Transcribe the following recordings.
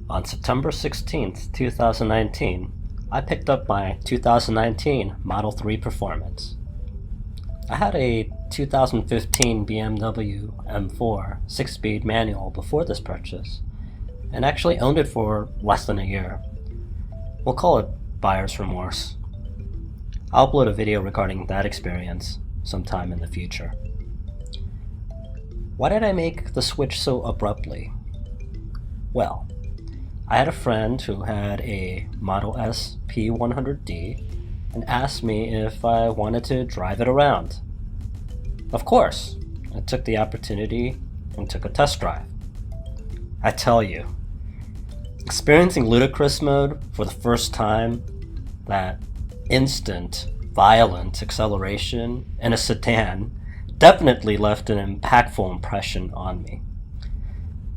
On September 16th, 2019, I picked up my 2019 Model 3 Performance. I had a 2015 BMW M4 6-speed manual before this purchase, and actually owned it for less than a year. We'll call it buyer's remorse. I'll upload a video regarding that experience sometime in the future. Why did I make the switch so abruptly? Well, I had a friend who had a Model S P100D and asked me if I wanted to drive it around. Of course, I took the opportunity and took a test drive. I tell you, experiencing ludicrous mode for the first time, that instant, violent acceleration in a sedan definitely left an impactful impression on me.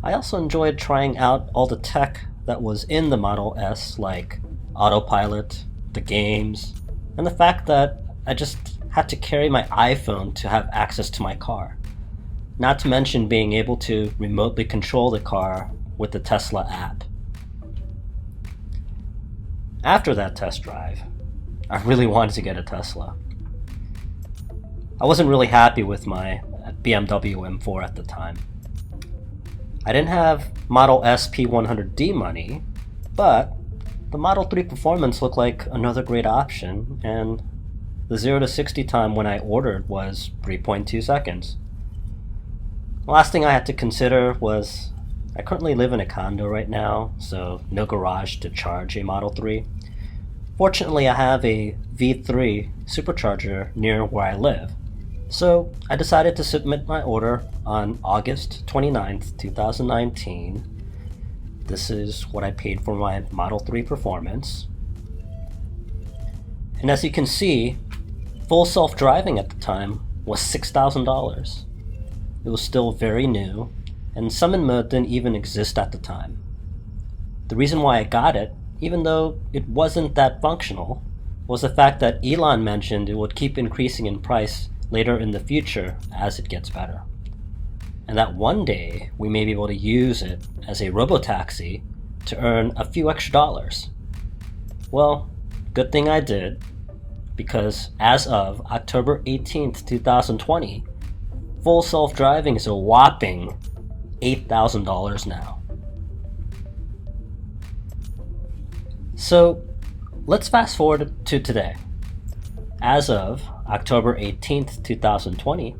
I also enjoyed trying out all the tech that was in the Model S, like autopilot, the games, and the fact that I just had to carry my iPhone to have access to my car. Not to mention being able to remotely control the car with the Tesla app. After that test drive, I really wanted to get a Tesla. I wasn't really happy with my BMW M4 at the time. I didn't have Model S P100D money, but the Model 3 Performance looked like another great option, and the 0 to 60 time when I ordered was 3.2 seconds. The last thing I had to consider was I currently live in a condo right now, so no garage to charge a Model 3. Fortunately, I have a V3 supercharger near where I live, so I decided to submit my order on August 29th, 2019. This is what I paid for my Model 3 Performance. And as you can see, full self-driving at the time was $6,000. It was still very new, and summon mode didn't even exist at the time. The reason why I got it, even though it wasn't that functional, was the fact that Elon mentioned it would keep increasing in price later in the future as it gets better. And that one day we may be able to use it as a robotaxi to earn a few extra dollars. Well, good thing I did, because as of October 18th, 2020, full self-driving is a whopping $8,000 now. So let's fast forward to today. As of October 18th, 2020,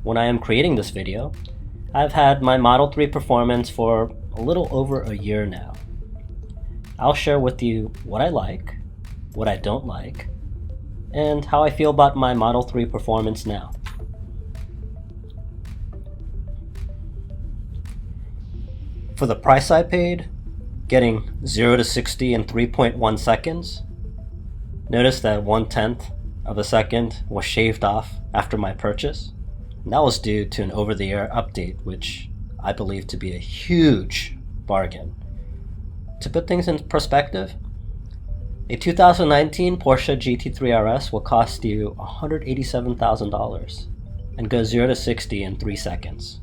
when I am creating this video, I've had my Model 3 Performance for a little over a year now. I'll share with you what I like, what I don't like, and how I feel about my Model 3 Performance now. For the price I paid, getting 0 to 60 in 3.1 seconds, notice that 1/10 of a second was shaved off after my purchase. And that was due to an over-the-air update, which I believe to be a huge bargain. To put things in perspective, a 2019 Porsche GT3 RS will cost you $187,000 and go 0 to 60 in 3 seconds.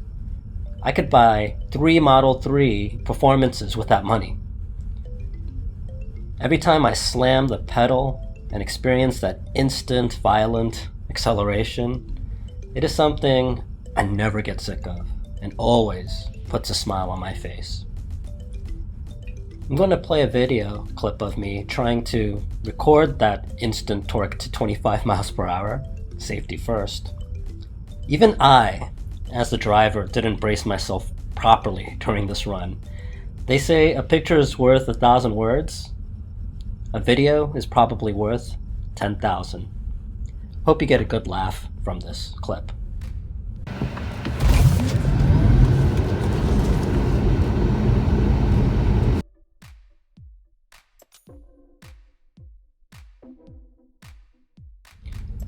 I could buy 3 Model 3 Performances with that money. Every time I slam the pedal and experience that instant, violent acceleration, it is something I never get sick of and always puts a smile on my face. I'm going to play a video clip of me trying to record that instant torque to 25 miles per hour, safety first. Even I, as the driver, didn't brace myself properly during this run. They say a picture is worth 1,000 words. A video is probably worth 10,000. Hope you get a good laugh from this clip.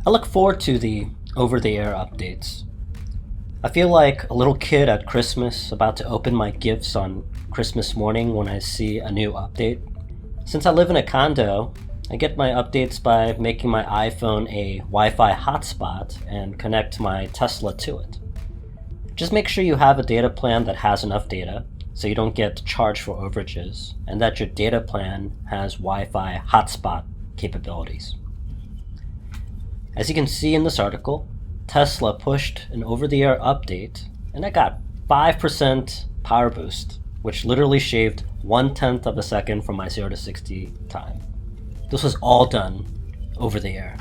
I look forward to the over-the-air updates. I feel like a little kid at Christmas about to open my gifts on Christmas morning when I see a new update. Since I live in a condo, I get my updates by making my iPhone a Wi-Fi hotspot and connect my Tesla to it. Just make sure you have a data plan that has enough data, so you don't get charged for overages, and that your data plan has Wi-Fi hotspot capabilities. As you can see in this article, Tesla pushed an over-the-air update, and I got 5% power boost, which literally shaved 1/10 of a second from my 0 to 60 time. This was all done over the air.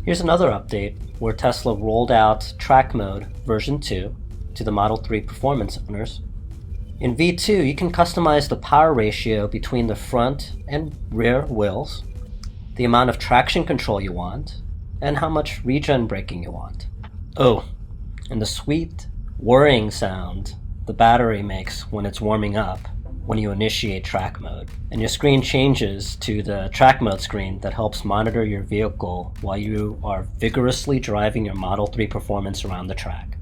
Here's another update where Tesla rolled out Track Mode version 2 to the Model 3 performance owners. In V2, you can customize the power ratio between the front and rear wheels, the amount of traction control you want, and how much regen braking you want. Oh, and the sweet whirring sound the battery makes when it's warming up when you initiate track mode. And your screen changes to the track mode screen that helps monitor your vehicle while you are vigorously driving your Model 3 performance around the track.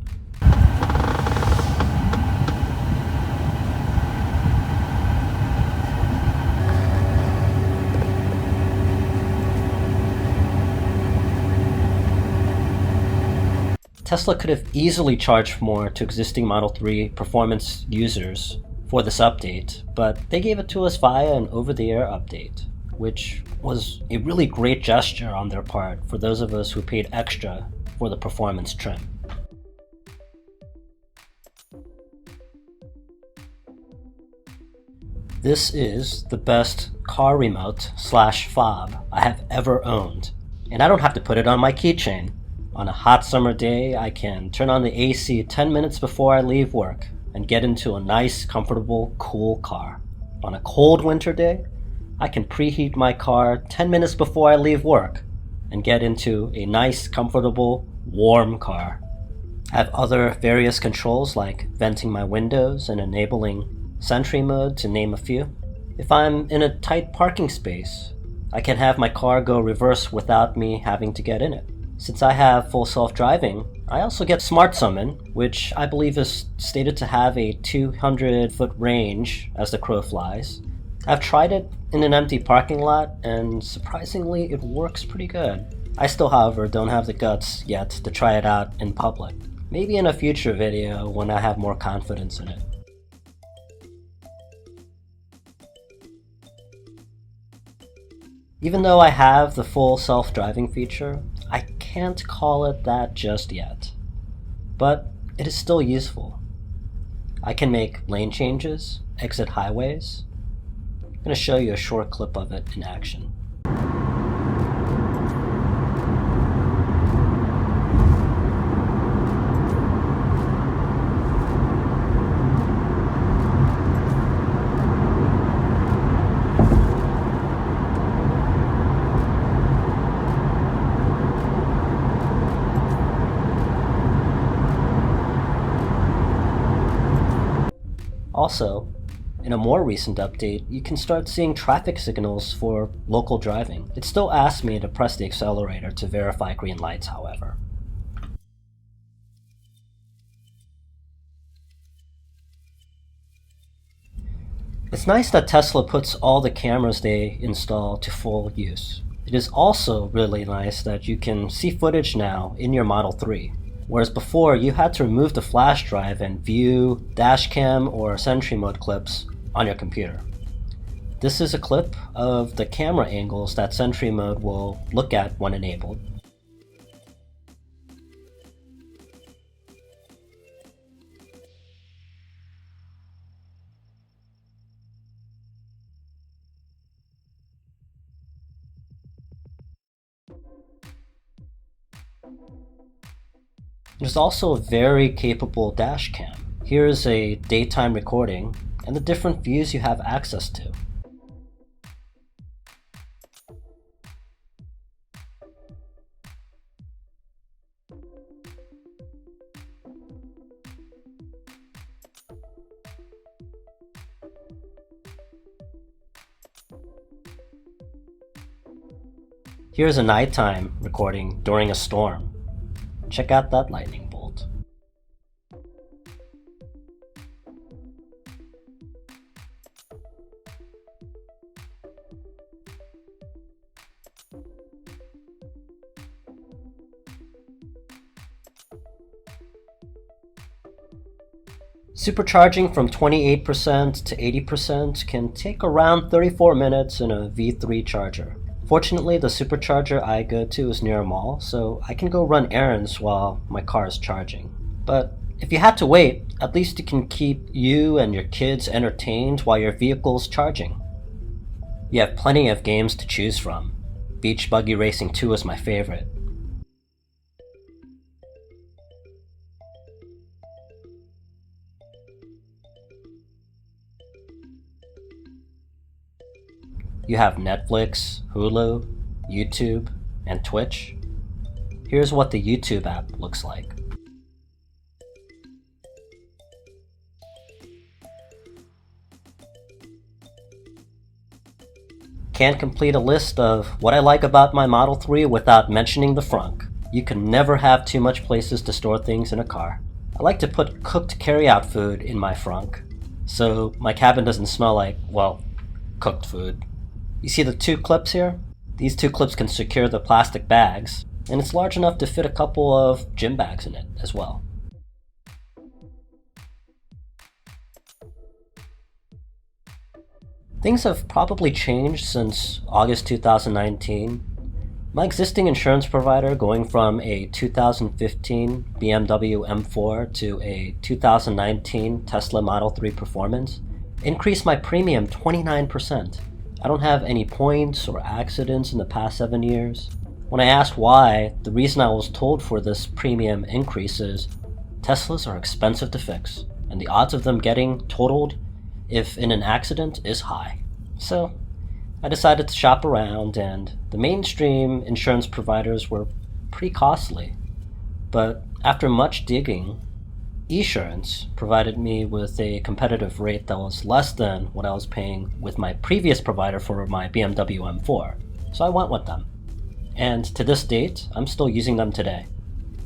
Tesla could have easily charged more to existing Model 3 performance users for this update, but they gave it to us via an over-the-air update, which was a really great gesture on their part for those of us who paid extra for the performance trim. This is the best car remote / fob I have ever owned, and I don't have to put it on my keychain. On a hot summer day, I can turn on the AC 10 minutes before I leave work and get into a nice, comfortable, cool car. On a cold winter day, I can preheat my car 10 minutes before I leave work and get into a nice, comfortable, warm car. I have other various controls like venting my windows and enabling Sentry mode, to name a few. If I'm in a tight parking space, I can have my car go reverse without me having to get in it. Since I have full self-driving, I also get Smart Summon, which I believe is stated to have a 200-foot range as the crow flies. I've tried it in an empty parking lot, and surprisingly, it works pretty good. I still, however, don't have the guts yet to try it out in public. Maybe in a future video when I have more confidence in it. Even though I have the full self-driving feature, I can't call it that just yet. But it is still useful. I can make lane changes, exit highways. I'm going to show you a short clip of it in action. Also, in a more recent update, you can start seeing traffic signals for local driving. It still asks me to press the accelerator to verify green lights, however. It's nice that Tesla puts all the cameras they install to full use. It is also really nice that you can see footage now in your Model 3. Whereas before, you had to remove the flash drive and view dashcam or Sentry mode clips on your computer. This is a clip of the camera angles that Sentry mode will look at when enabled. There's also a very capable dash cam. Here's a daytime recording and the different views you have access to. Here's a nighttime recording during a storm. Check out that lightning bolt. Supercharging from 28% to 80% can take around 34 minutes in a V3 charger. Fortunately, the supercharger I go to is near a mall, so I can go run errands while my car is charging. But if you had to wait, at least you can keep you and your kids entertained while your vehicle's charging. You have plenty of games to choose from. Beach Buggy Racing 2 is my favorite. You have Netflix, Hulu, YouTube, and Twitch. Here's what the YouTube app looks like. Can't complete a list of what I like about my Model 3 without mentioning the frunk. You can never have too much places to store things in a car. I like to put cooked carry-out food in my frunk, so my cabin doesn't smell like, well, cooked food. You see the two clips here? These two clips can secure the plastic bags, and it's large enough to fit a couple of gym bags in it as well. Things have probably changed since August 2019. My existing insurance provider, going from a 2015 BMW M4 to a 2019 Tesla Model 3 Performance, increased my premium 29%. I don't have any points or accidents in the past 7 years. When I asked why, the reason I was told for this premium increase is Teslas are expensive to fix, and the odds of them getting totaled if in an accident is high. So I decided to shop around, and the mainstream insurance providers were pretty costly. But after much digging, Esurance provided me with a competitive rate that was less than what I was paying with my previous provider for my BMW M4. So I went with them. And to this date, I'm still using them today.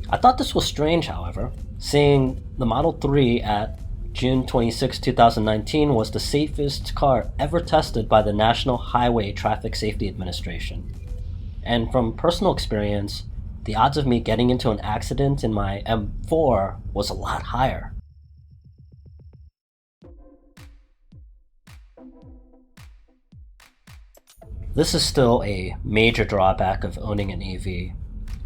I thought this was strange, however, seeing the Model 3 at June 26, 2019 was the safest car ever tested by the National Highway Traffic Safety Administration. And from personal experience, the odds of me getting into an accident in my M4 was a lot higher. This is still a major drawback of owning an EV.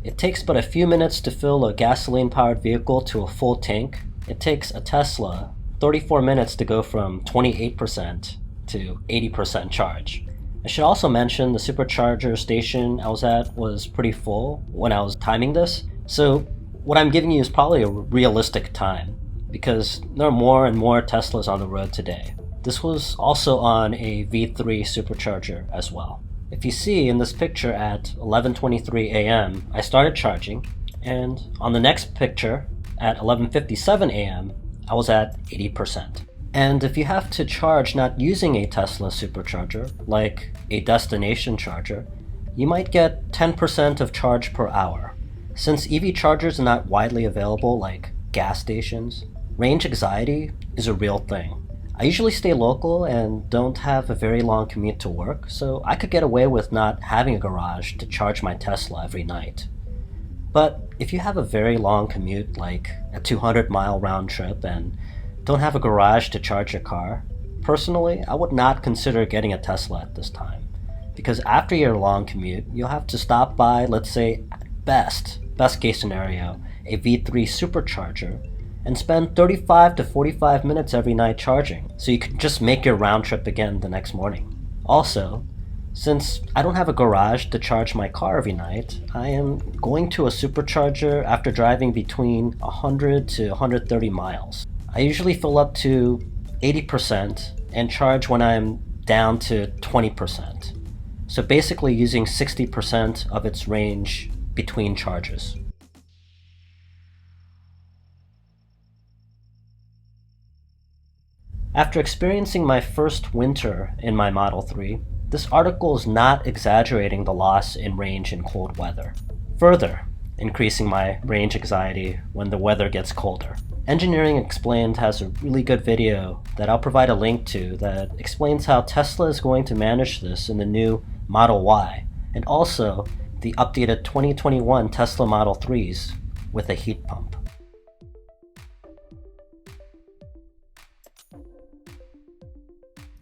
It takes but a few minutes to fill a gasoline-powered vehicle to a full tank. It takes a Tesla 34 minutes to go from 28% to 80% charge. I should also mention the supercharger station I was at was pretty full when I was timing this, so what I'm giving you is probably a realistic time, because there are more and more Teslas on the road today. This was also on a V3 supercharger as well. If you see in this picture at 11:23 a.m., I started charging, and on the next picture at 11:57 a.m., I was at 80%. And if you have to charge not using a Tesla supercharger, like a destination charger, you might get 10% of charge per hour. Since EV chargers are not widely available like gas stations, range anxiety is a real thing. I usually stay local and don't have a very long commute to work, so I could get away with not having a garage to charge my Tesla every night. But if you have a very long commute, like a 200-mile round trip, and don't have a garage to charge your car, personally, I would not consider getting a Tesla at this time. Because after your long commute, you'll have to stop by, let's say, at best case scenario, a V3 supercharger, and spend 35 to 45 minutes every night charging, so you can just make your round trip again the next morning. Also, since I don't have a garage to charge my car every night, I am going to a supercharger after driving between 100 to 130 miles. I usually fill up to 80% and charge when I'm down to 20%. So basically using 60% of its range between charges. After experiencing my first winter in my Model 3, this article is not exaggerating the loss in range in cold weather, further increasing my range anxiety when the weather gets colder. Engineering Explained has a really good video that I'll provide a link to that explains how Tesla is going to manage this in the new Model Y, and also the updated 2021 Tesla Model 3s with a heat pump.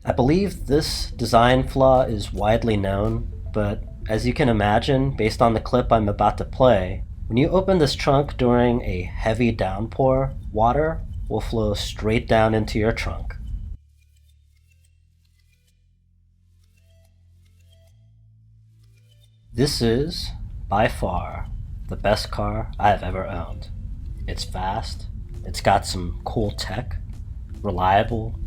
I believe this design flaw is widely known, but as you can imagine, based on the clip I'm about to play, when you open this trunk during a heavy downpour, water will flow straight down into your trunk. This is, by far, the best car I have ever owned. It's fast, it's got some cool tech, reliable,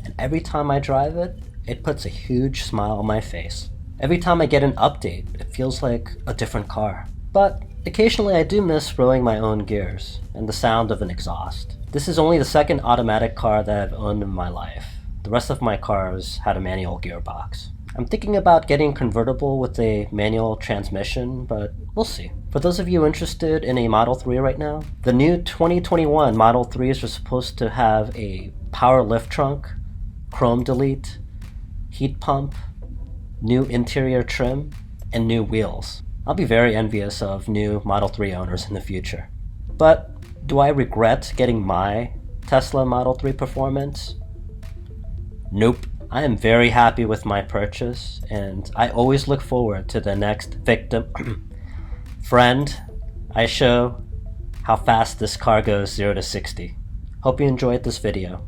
and every time I drive it, it puts a huge smile on my face. Every time I get an update, it feels like a different car. But occasionally I do miss rolling my own gears and the sound of an exhaust. This is only the second automatic car that I've owned in my life. The rest of my cars had a manual gearbox. I'm thinking about getting a convertible with a manual transmission, but we'll see. For those of you interested in a Model 3 right now, the new 2021 Model 3s are supposed to have a power lift trunk, chrome delete, heat pump, new interior trim, and new wheels. I'll be very envious of new Model 3 owners in the future. But do I regret getting my Tesla Model 3 performance? Nope. I am very happy with my purchase, and I always look forward to the next victim friend I show how fast this car goes 0 to 60. Hope you enjoyed this video.